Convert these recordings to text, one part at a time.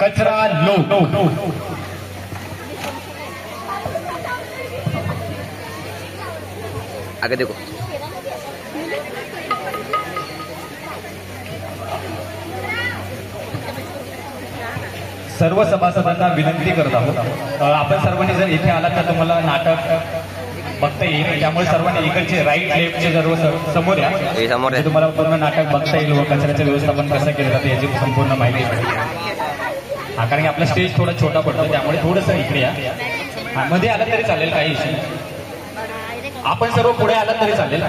कचरा लोक। आगे देखो। सर्व सभासदांना विनंती करत आहोत, आपण सर्वांनी जर इथे आलात तर तुम्हाला नाटक बघता येईल, त्यामुळे सर्वांनी इकडचे राईट लेफ्टचे सर्व समोर या, म्हणजे तुम्हाला पूर्ण नाटक बघता येईल व कचऱ्याचं व्यवस्थापन कसं केलं जातं याची संपूर्ण माहिती मिळेल। हा, कारण की आपला स्टेज थोडा छोटा पडतो, त्यामुळे थोडंसं इकडे या, मध्ये आलं तरी चालेल, काही इश्यू। आपण सर्व पुढे आलात तरी चालेल।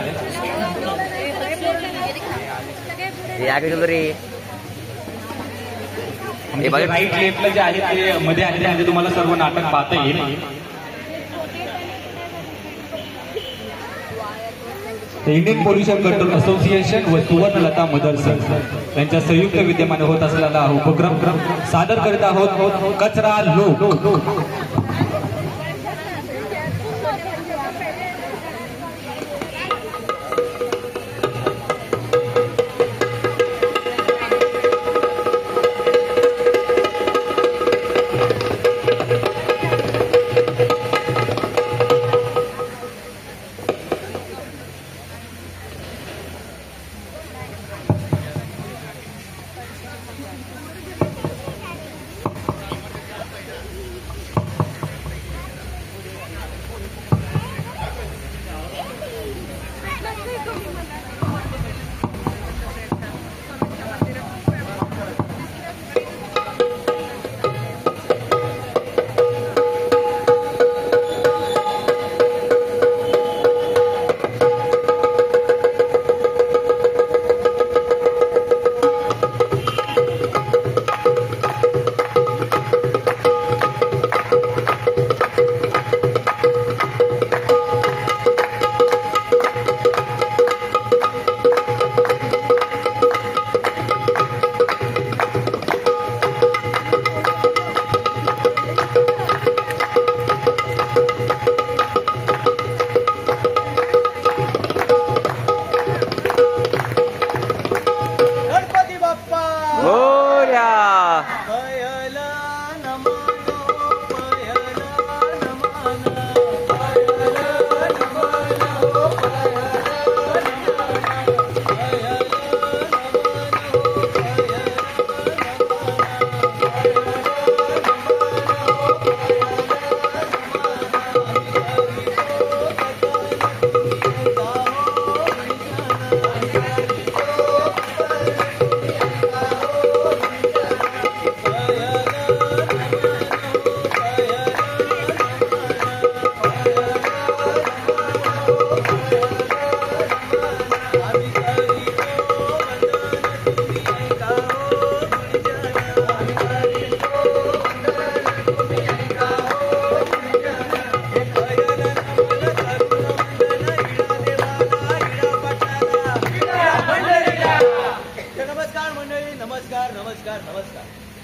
राईट लेफ्टला जे आहे ते मध्ये आले म्हणजे तुम्हाला सर्व नाटक पाहता येईल। इंडियन पोल्युशन कंट्रोल असोसिएशन व सुवर्णलता मदरसन यांच्या संयुक्त विद्यमाने होत असलेला हा उपक्रम सादर करीत आहोत, कचरा लोक।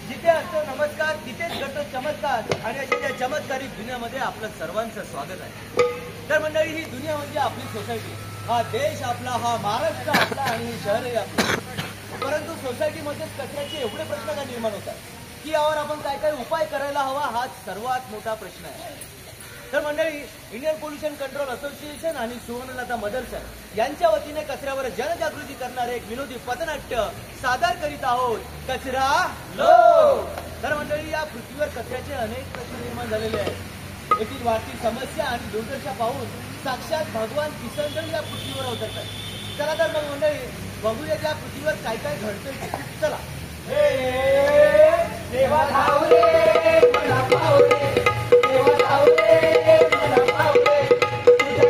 जिथे असतो नमस्कार तिथेच घडतो चमत्कार आणि अशा या चमत्कारिक दुनियामध्ये आपलं सर्वांचं स्वागत आहे। तर मंडळी, ही दुनिया म्हणजे आपली सोसायटी, हा देश आपला, हा महाराष्ट्र आपला आणि हे शहरही आपलं। परंतु सोसायटीमध्येच कचऱ्याचे एवढे प्रश्न का निर्माण होतात की यावर आपण काय काय उपाय करायला हवा, हाच सर्वात मोठा प्रश्न आहे। तर मंडळी, इंडियन पोल्युशन कंट्रोल असोसिएशन आणि सुवर्णलता मदरसन यांच्या वतीने कचऱ्यावर जनजागृती करणारे एक विनोदी पथनाट्य सादर करीत आहोत, कचरा लो। तर मंडळी, या पृथ्वीवर कचऱ्याचे अनेक प्रश्न निर्माण झालेले आहेत। येथील वाढती समस्या आणि दुर्दशा पाहून साक्षात भगवान किसन या पृथ्वीवर अवतरतात। चला तर मग मंडळी, बघूया या पृथ्वीवर काय काय घडतंय। चला। देवा धाव रे, मला पाव रे, देवा धाव रे, मला पाव रे, तुझ्या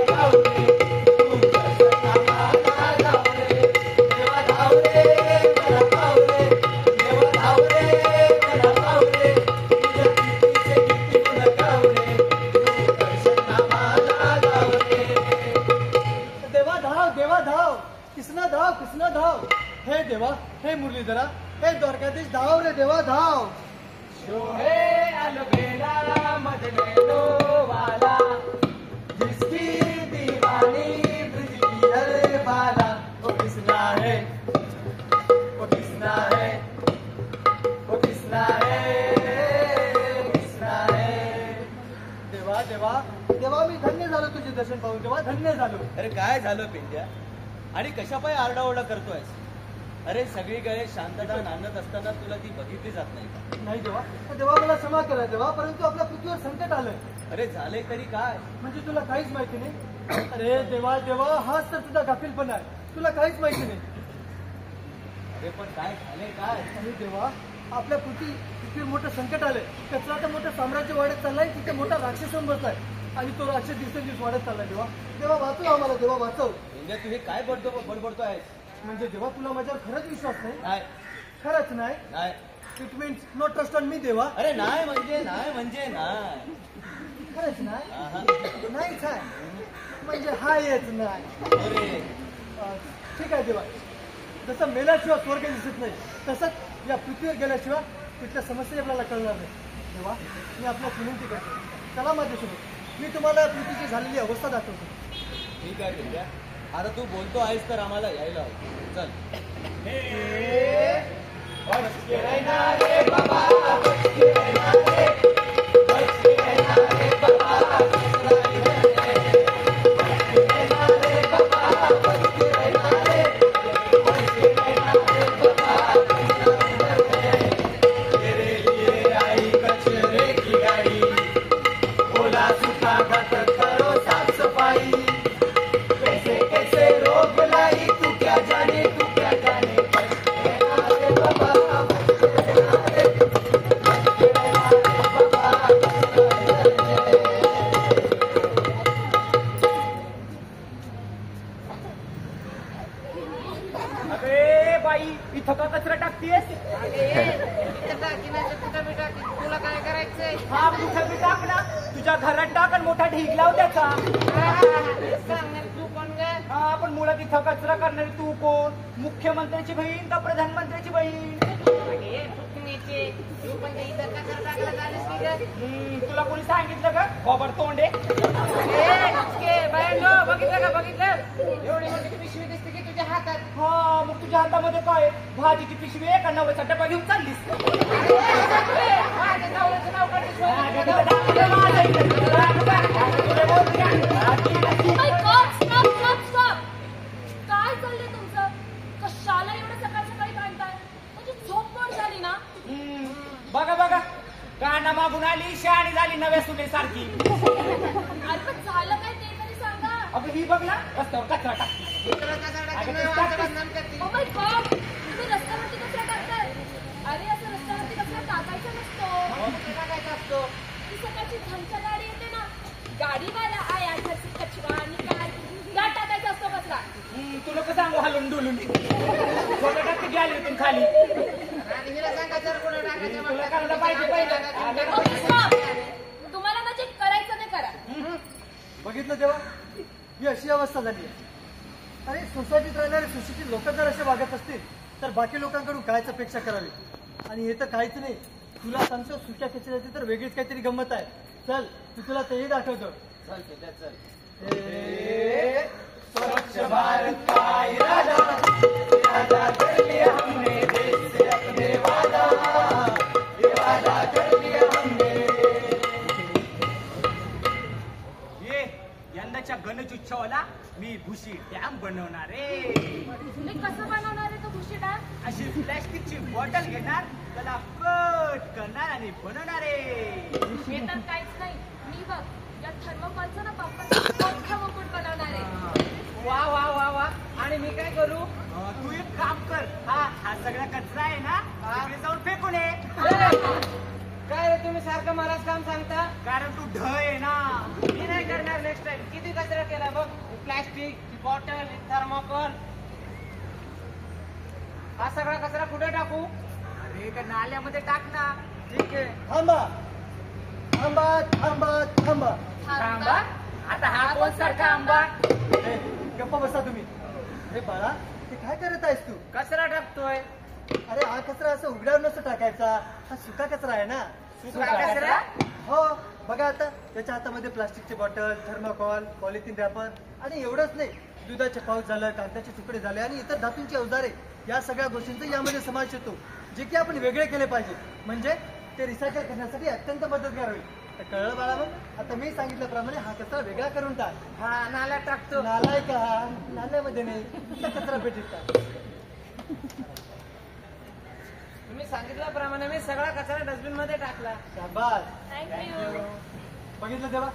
धाव रे, तुझ्या नामाला धाव रे, देवा धाव रे, मला पाव रे, देवा धाव रे, मला पाव रे, तुझ्या कीर्तीचे कीर्ती तुला गाव रे, तुझ्या नामाला धाव रे। देवा धाव, कृष्णा धाव, हे देवा, हे मुरलीधरा, हे द्वारकाधीश धाव रे, देवा धाव। शोहे अलबेला मदने लो वाला, जिसकी दीवानी ब्रिज की हर बाला, वो कृष्णा है, वो कृष्णा है। झालं तुझे दर्शन पाहून, तेव्हा धन्य झालो. अरे काय झालं पिंट्या, आणि कशापायी आरडाओरडा करतोयस? अरे सगळीकडे शांतता नांदत असताना तुला ती बघितली जात नाही का? नाही देवा, देवा मला क्षमा करा देवा, परंतु आपल्या पृथ्वीवर संकट आलं. अरे झाले तरी काय? म्हणजे तुला काहीच माहिती नाही? अरे देवा देवा, हाच तर तुझा गाफीलपणा आहे, तुला काहीच माहिती नाही. अरे पण काय झाले काय? अरे देवा, आपल्या पृथ्वीवर मोठं संकट आलंय. कचराचं मोठं साम्राज्य वाढत चाललंय, तिथे मोठा राक्षस बसलाय आणि तो राक्षस दिवसेंदिवस वाढत चाललाय. देवा देवा, वाचव आम्हाला, देवा वाचव. पिंट्या तू हे काय बडबडतो आहेस? म्हणजे देवा, तुला माझ्यावर खरंच विश्वास नाही? नाही खरंच नाही? नाही. It means no trust on me देवा. अरे नाही म्हणजे नाही. खरंच नाही? आहा. नाहीच आहे म्हणजे हायच नाही. अरे ठीक आहे देवा, जसं मेल्याशिवाय स्वर्ग दिसत नाही, तसंच या पृथ्वीवर गेल्याशिवाय कुठल्या समस्या आपल्याला कळणार नाही. देवा, मी आपल्याला विनंती करतो, चला माझ्यासोबत, मी तुम्हाला पृथ्वीची झालेली अवस्था दाखवतो. ठीक आहे पिंट्या, आता तू बोलतो आहेस तर आम्हाला यायला हवं. चल. इथं का कचरा टाकतेस? तुला काय करायचंय? हा कुठं बी टाक ना, तुझ्या घरात टाक आणि मोठा ढीग लाव त्याचा. सांगणार तू कोण ग? हा पण मुळात इथं कचरा करणारी तू कोण? मुख्यमंत्र्याची बहीण का प्रधानमंत्र्याची बहीण? तू पण ते इथं कचरा टाकला झालीस की ग? तुला कोणी सांगितलं का गोबर तोंडे? बघितलं का बघितलं? एवढी मोठी पिशवी दिसते की तुझ्या हातात. हा मग तुझ्या हातामध्ये काय, भाजीची पिशवी आहे का नवऱ्याचा डबा घेऊन चाललीस? माझ्या नवऱ्याचं नाव काढलीस. काय चाललंय तुमचं? कशाला एवढं सकाळ सकाळी भांडताय? म्हणजे झोप पण झाली ना? बघा बघा, गाणं मागून आली, शहाणी झाली नव्या सुनेसारखी. अरे पण झालं काय ते तरी सांगा. अगं ही बघ ना, रस्त्यावर कचरा टाकते. Oh my God! तुम्ही रस्त्यावरती कचरा टाकताय? अरे असं रस्त्यावरती कचरा टाकायचा नसतो. ती सकाळची झमच्या गाडी येते ना, गाडीवाला आया घरची कचरा आणि काय गाड टाकायचा असतो कचरा. तू लोक सांगू हलून डुलून फोटो टाकते गेली इथून खाली. तुला करायला पाहिजे पहिलं. Okay, stop. तुम्हाला म्हणजे करायचं नाही करा. बघितलं तेव्हा, ही अशी अवस्था झाली आहे. अरे सोसायटीत राहणारे सुशिक्षित लोक जर असे वागत असतील तर बाकी लोकांकडून कायच अपेक्षा करावी. आणि हे तर काहीच नाही. तुला सांगतो, सुक्या कचऱ्याची तर वेगळीच काहीतरी गंमत आहे. चल, मी तुला तेही दाखवतो. चल पिंट्या चल. स्वच्छ भारत का इरादा कर लिया हमने, देश से अपने वादा कर लिया हमने. ये यंदाच्या गणेश उत्सवाला मी भुशी डॅम बनवणार आहे. तुम्ही कसं बनवणार आहे तो भुशी डॅम? अशी प्लॅस्टिकची बॉटल घेणार, त्याला कट करणार आणि बनवणार आहे. हे तर काहीच नाही. मी बघ, या थर्मोकॉलचं ना पंपाचं मोठं मुकुट बनवणार आहे. वा वा वा वा. आणि मी काय करू? तू एक काम कर, हा सगळा कचरा आहे ना, तिकडे जाऊन फेकून ये. काय रे तुम्ही सारखं मलाच काम सांगता? कारण तू ढ आहे ना. मी नाही करणार नेक्स्ट टाइम. किती कचरा केला बघ, प्लास्टिक, बॉटल, थर्मोकॉल, हा सगळा कचरा कुठे टाकू? अरे त्या नाल्यामध्ये टाक ना. ठीक आहे. थांबा थांबा थांबा थांबा. आंबा? आता हा कोण सारखा आंबा? गप्पा बसा तुम्ही. अरे बाळा, ते काय करत आहेस तू? कचरा टाकतोय. अरे हा कचरा असं उघड्यावर नसतो टाकायचा, हा सुका कचरा आहे ना. सुका कचरा? हो, बघा आता त्याच्या हातामध्ये प्लास्टिकचे बॉटल, थर्माकॉल, पॉलिथिन रॅपर आणि एवढंच नाही, दुधाचे पाऊच झालं, कागदाचे तुकडे झाले आणि इतर धातूंची अवजारे, या सगळ्या गोष्टींचा यामध्ये समावेश येतो, जे की आपण वेगळे केले पाहिजे. म्हणजे ते रिसायकल करण्यासाठी अत्यंत मदतगार होईल. तर कळलं बाळा मग? आता मी सांगितल्याप्रमाणे हा कचरा वेगळा करून टाक. हा नाला टाकतो. नालाय का? नाल्यामध्ये नाही, नुसता कचरा पेटीत टाक. तुम्ही सांगितल्याप्रमाणे मी सगळा कचरा डस्टबिन मध्ये टाकला. शाबास. थँक्यू. बघितलं तेव्हा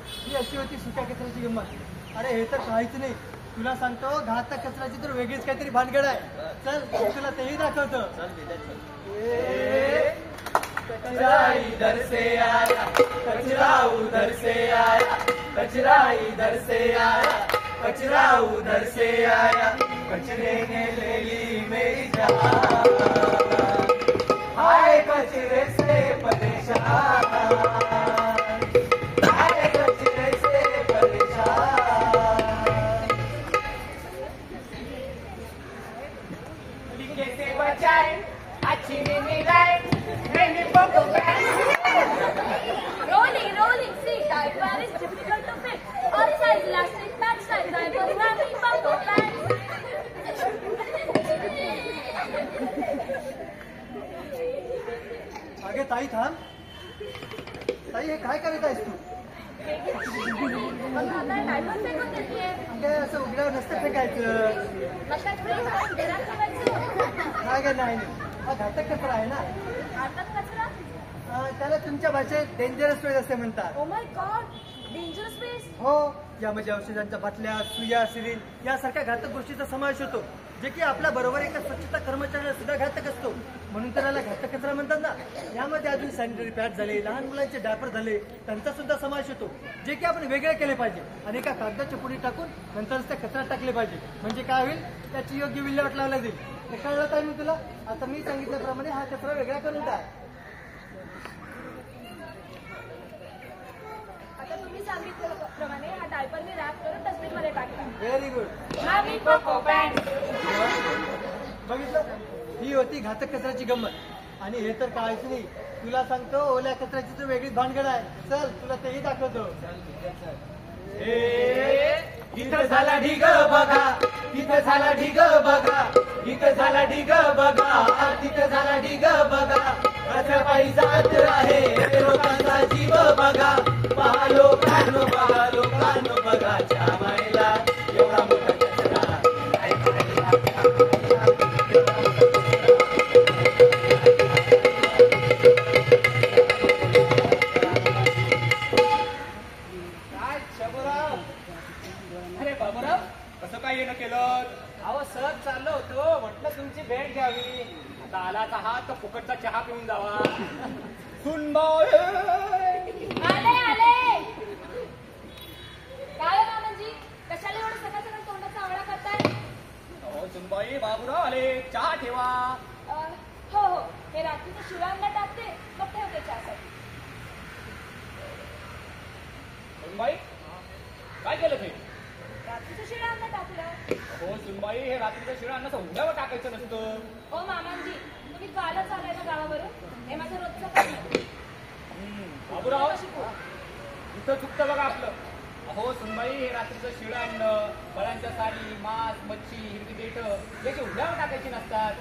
ही अशी होती सुक्या कचऱ्याची गंमत. अरे हे तर काहीच नाही. तुला सांगतो घातक कचऱ्याची तर वेगळीच काहीतरी भानगड आहे. चल तुला तेही दाखवतो. कचरा इधर से आया, कचरा उधर से आया, कचरा इधर से आया, कचरा उधर से आया, कचरे ने ले ली मेरी जान, हाय कचरे से परेशान, हाय कचरे से परेशान, कैसे बचाए अच्छी नींद लाए नहीं पको Rolling, see, diaper is difficult to fit. All size elastic, back size diaper, wrapping, bumper pants. अगे ताई थांब. ताई हे काय करत आहेस तू? पण आता diaper फेकून देतेय. अगे असं उघड्यावर नसतं फेकायचं. कशात फ्रीज आहे? घरात ठेवायचं. नाही गे नाही. हा घातक कचरा आहे ना. घातक कचरा? त्याला तुमच्या भाषेत डेंजरस वेस्ट असे म्हणतात. Oh my God, dangerous waste. हो, यामध्ये औषधांच्या बाटल्या, सुया, सिरिंज यासारख्या घातक गोष्टीचा समावेश होतो, जे की आपल्या बरोबर एका स्वच्छता कर्मचाऱ्याला सुद्धा घातक असतो. म्हणून त्याला घातक कचरा म्हणतात ना. यामध्ये अजून सॅनिटरी पॅड झाले, लहान मुलांचे डायपर झाले, त्यांचा सुद्धा समावेश होतो, जे की आपण वेगळे केले पाहिजे आणि एका कागदाच्या पुढे टाकून नंतरच त्या कचरा टाकले पाहिजे. म्हणजे काय होईल, त्याची योग्य विल्हेवाट लावला जाईल. हे कळलं काय मी तुला? आता मी सांगितल्याप्रमाणे हा कचरा वेगळा करून टाक. आता तुम्ही सांगितल्याप्रमाणे हा डायपर मी रॅप करून डस्टबिन मध्ये टाकला. Very good. हा मी पको पॅन्ट. बघितलं, ही होती घातक कचऱ्याची गंमत. आणि हे तर काहीच नाही. तुला सांगतो ओल्या कचऱ्याची तर वेगळीच भानगड आहे. चल तुला तेही दाखवतो. इथं झाला ढिग बघा, तिथं झाला ढिग बघा, इथं झाला ढिग बघा, तिथं झाला ढिग बघा, कचरा जात आहे लोकांचा जीव बघा, पहा लोकांनो बघा, लोकांनो बघा, च्या मायला एवढा मोठा कचरा काय करायला? काय शबराव? अरे बाबूराव, कसं काय येणं केलं? अहो सहज चाललो होतो, म्हटलं तुमची भेट घ्यावी. आता आलाच आहात तर फुकटचा चहा पिऊन जावा. आले. काय हो मामाजी, कशाला एवढं सकाळ सकाळ तोंडाचा आवळा करताय? हो सुनबाई, बाबूराव आले, चहा ठेवा. हो, हे रात्रीचं शिवांना टाकते, मग ठेवते चहासाठी. सुनबाई, काय केलं ते? रात्रीचं शिवांना टाकलं. हो सुनबाई, हे रात्रीचं शिळं अन्नाचं उघड्यावर टाकायचं नसतं. हो मामांजी, तुम्ही कालच आलाय ना गावावरून, हे माझं रोजचं काम आहे. बाबूराव, शिकू. इथं चुकतं बघा आपलं. अहो सुनबाई, हे रात्रीचं शिळं अन्न, फळांच्या साली, मांस, मच्छी, हिरवी देठ याची उघड्यावर टाकायची नसतात.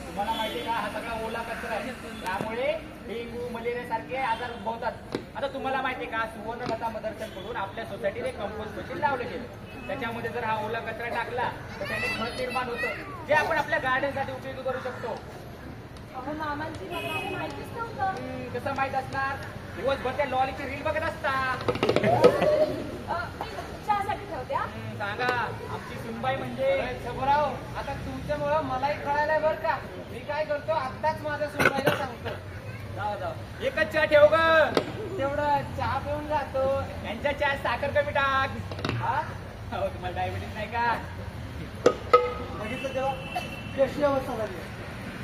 तुम्हाला माहिती का, हा सगळा ओला कचरा आहे. त्यामुळे डेंग्यू, मलेरिया सारखे आजार उद्भवतात. आता तुम्हाला माहिती का, सुवर्णलता मदरसन कडून आपल्या सोसायटीत एक कंपोस्ट मशीन लावले गेले. त्याच्यामध्ये जर हा ओला कचरा टाकला तर त्याने खत निर्माण होतं, जे आपण आपल्या गार्डनसाठी उपयोगी करू शकतो. अहो मामांजी, मला हे माहितीच नव्हतं. कसं माहित असणार? दिवसभर त्या लॉरीची रील बघत असता. मी चहासाठी ठेवते हा. सांगा, आमची सुनबाई म्हणजे शबराव, आता तुमच्यामुळं मलाही कळायलाय बरं का. मी काय करतो, आत्ताच माझ्या सुनबाईला सांगतो. जाऊ एकच चहा ठेव ग. तेवढं चहा पिऊन जातो. यांच्या चहा साखर कमी टाक. हा हो, तुम्हाला डायबिटीस नाही का? बघितलं तेव्हा ही अशी अवस्था झाली आहे.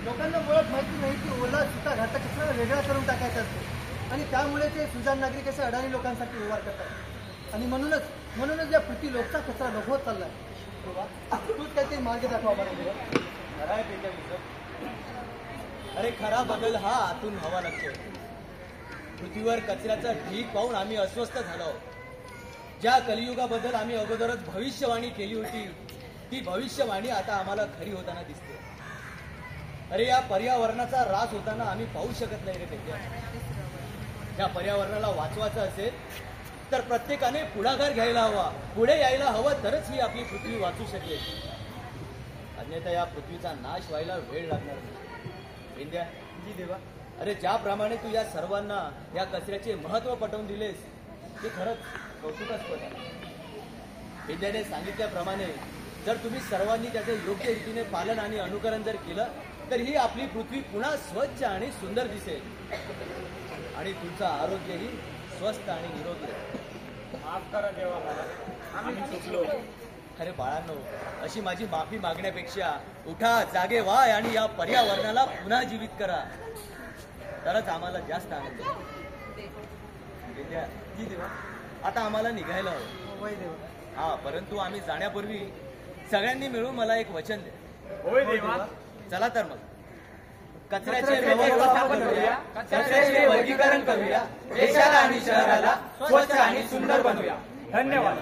लोकांना मुळात माहिती नाही की ओला सुका घातक कचरा वेगळा करून टाकायचा असतो. आणि त्यामुळे ते सुजाण नागरिक असे अडाणी लोकांसाठी व्यवहार करतात. आणि म्हणूनच या प्रति लोकचा कचरा बघवत चाललाय. तूच काहीतरी मार्ग दाखवा मला. खरा आहे त्याच्या मित्र. अरे खरा बदल हा आतून हवा लागतो. पृथ्वीवर कचऱ्याचा ढीग पाहून आम्ही अस्वस्थ झालो आहोत. ज्या कलियुगाबद्दल आम्ही अगोदरच भविष्यवाणी केली होती, ती भविष्यवाणी आता आम्हाला खरी होताना दिसते. अरे या पर्यावरणाचा ऱ्हास होताना आम्ही पाहू शकत नाही रे त्याच्या. या पर्यावरणाला वाचवायचं असेल तर प्रत्येकाने पुढाकार घ्यायला हवा, पुढे यायला हवं, तरच ही आपली पृथ्वी वाचू शकेल. अन्यथा या पृथ्वीचा नाश व्हायला वेळ लागणार नाही. विंध्या, जी देवा. अरे ज्याप्रमाणे तू या सर्वांना या कचऱ्याचे महत्व पटवून दिलेस ते खरंच कौतुकास्पद आहे. विंध्याने सांगितल्याप्रमाणे जर तुम्ही सर्वांनी त्याचे योग्य रीतीने पालन आणि अनुकरण जर केलं तर ही आपली पृथ्वी पुन्हा स्वच्छ आणि सुंदर दिसेल आणि तुमचं आरोग्यही स्वस्थ आणि निरोगी आहे. माफ करा देवा मला, आम्ही चुकलो. अरे बाळांनो, अशी माझी माफी मागण्यापेक्षा उठा, जागे व्हा आणि या पर्यावरणाला पुन्हा जीवित करा, तरच आम्हाला जास्त आनंद होईल. जी देवा, आता आम्हाला निघायला हवं. वय देवा. हा, परंतु आम्ही जाण्यापूर्वी सगळ्यांनी मिळून मला एक वचन द्या. होय देवा. चला तर मग कचऱ्याचे व्यवस्थापन करूया, कचऱ्याचे वर्गीकरण करूया, देशाला आणि शहराला स्वच्छ आणि सुंदर बनवूया. धन्यवाद.